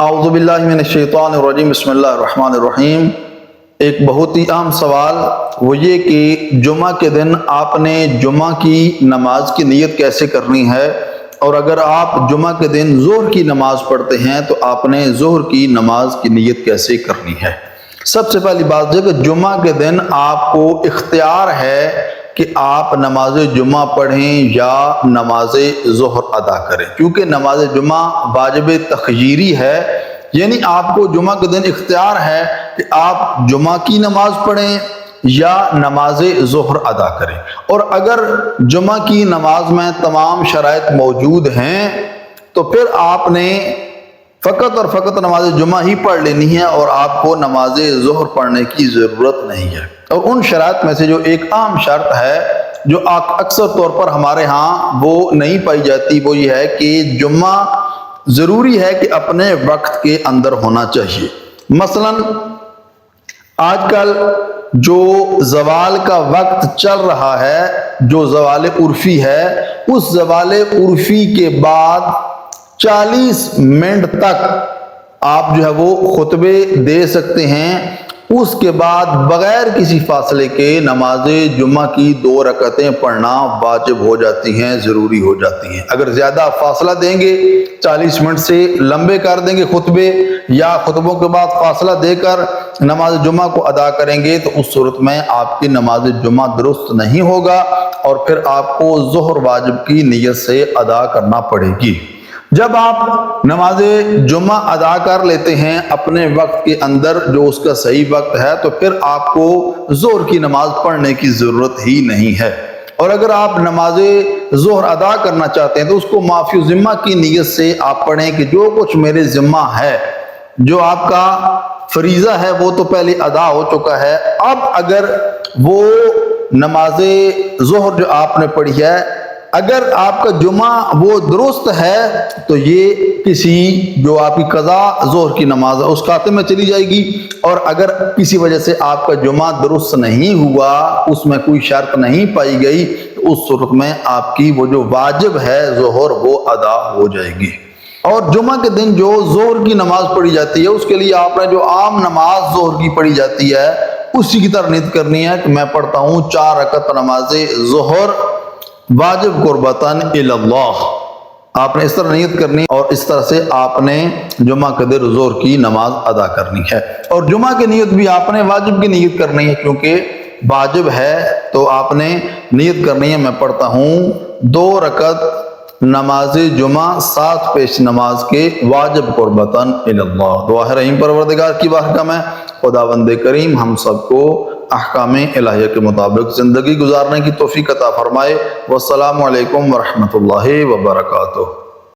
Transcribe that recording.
اعوذ باللہ من الشیطان الرجیم، بسم اللہ الرحمن الرحیم۔ ایک بہت ہی اہم سوال وہ یہ کہ جمعہ کے دن آپ نے جمعہ کی نماز کی نیت کیسے کرنی ہے، اور اگر آپ جمعہ کے دن ظہر کی نماز پڑھتے ہیں تو آپ نے ظہر کی نماز کی نیت کیسے کرنی ہے۔ سب سے پہلی بات یہ کہ جمعہ کے دن آپ کو اختیار ہے کہ آپ نماز جمعہ پڑھیں یا نماز ظہر ادا کریں، کیونکہ نماز جمعہ واجب تخییری ہے، یعنی آپ کو جمعہ کے دن اختیار ہے کہ آپ جمعہ کی نماز پڑھیں یا نماز ظہر ادا کریں۔ اور اگر جمعہ کی نماز میں تمام شرائط موجود ہیں تو پھر آپ نے فقط اور فقط نماز جمعہ ہی پڑھ لینی ہے اور آپ کو نماز ظہر پڑھنے کی ضرورت نہیں ہے۔ اور ان شرائط میں سے جو ایک اہم شرط ہے جو اکثر طور پر ہمارے ہاں وہ نہیں پائی جاتی، وہ یہ ہے کہ جمعہ ضروری ہے کہ اپنے وقت کے اندر ہونا چاہیے۔ مثلا آج کل جو زوال کا وقت چل رہا ہے، جو زوال عرفی ہے، اس زوال عرفی کے بعد 40 منٹ تک آپ جو ہے وہ خطبے دے سکتے ہیں، اس کے بعد بغیر کسی فاصلے کے نماز جمعہ کی 2 رکعتیں پڑھنا واجب ہو جاتی ہیں، ضروری ہو جاتی ہیں۔ اگر زیادہ فاصلہ دیں گے، 40 منٹ سے لمبے کر دیں گے خطبے، یا خطبوں کے بعد فاصلہ دے کر نماز جمعہ کو ادا کریں گے، تو اس صورت میں آپ کی نماز جمعہ درست نہیں ہوگا اور پھر آپ کو ظہر واجب کی نیت سے ادا کرنا پڑے گی۔ جب آپ نماز جمعہ ادا کر لیتے ہیں اپنے وقت کے اندر جو اس کا صحیح وقت ہے، تو پھر آپ کو ظہر کی نماز پڑھنے کی ضرورت ہی نہیں ہے۔ اور اگر آپ نماز ظہر ادا کرنا چاہتے ہیں تو اس کو معافی ذمہ کی نیت سے آپ پڑھیں کہ جو کچھ میرے ذمہ ہے، جو آپ کا فریضہ ہے وہ تو پہلے ادا ہو چکا ہے، اب اگر وہ نماز ظہر جو آپ نے پڑھی ہے، اگر آپ کا جمعہ وہ درست ہے تو یہ کسی جو آپ کی قضا ظہر کی نماز ہے اس کھاتے میں چلی جائے گی، اور اگر کسی وجہ سے آپ کا جمعہ درست نہیں ہوا، اس میں کوئی شرط نہیں پائی گئی، تو اس صورت میں آپ کی وہ جو واجب ہے ظہر وہ ادا ہو جائے گی۔ اور جمعہ کے دن جو ظہر کی نماز پڑھی جاتی ہے اس کے لیے آپ نے جو عام نماز ظہر کی پڑھی جاتی ہے اسی کی طرح نیت کرنی ہے کہ میں پڑھتا ہوں 4 رکعت نماز ظہر واجب قربتاً الی اللہ۔ آپ نے اس طرح نیت کرنی اور اس طرح سے آپ نے جمعہ کے دن ظہر کی نماز ادا کرنی ہے۔ اور جمعہ کی نیت بھی آپ نے واجب کی نیت کرنی ہے، کیونکہ واجب ہے تو آپ نے نیت کرنی ہے میں پڑھتا ہوں 2 رکعت نماز جمعہ 7 پیش نماز کے واجب قربتاً الی اللہ۔ دعا ہے رحیم پروردگار کی بارگاہ میں خداوند کریم ہم سب کو احکام الہیہ کے مطابق زندگی گزارنے کی توفیق عطا فرمائے۔ والسلام علیکم ورحمۃ اللہ وبرکاتہ۔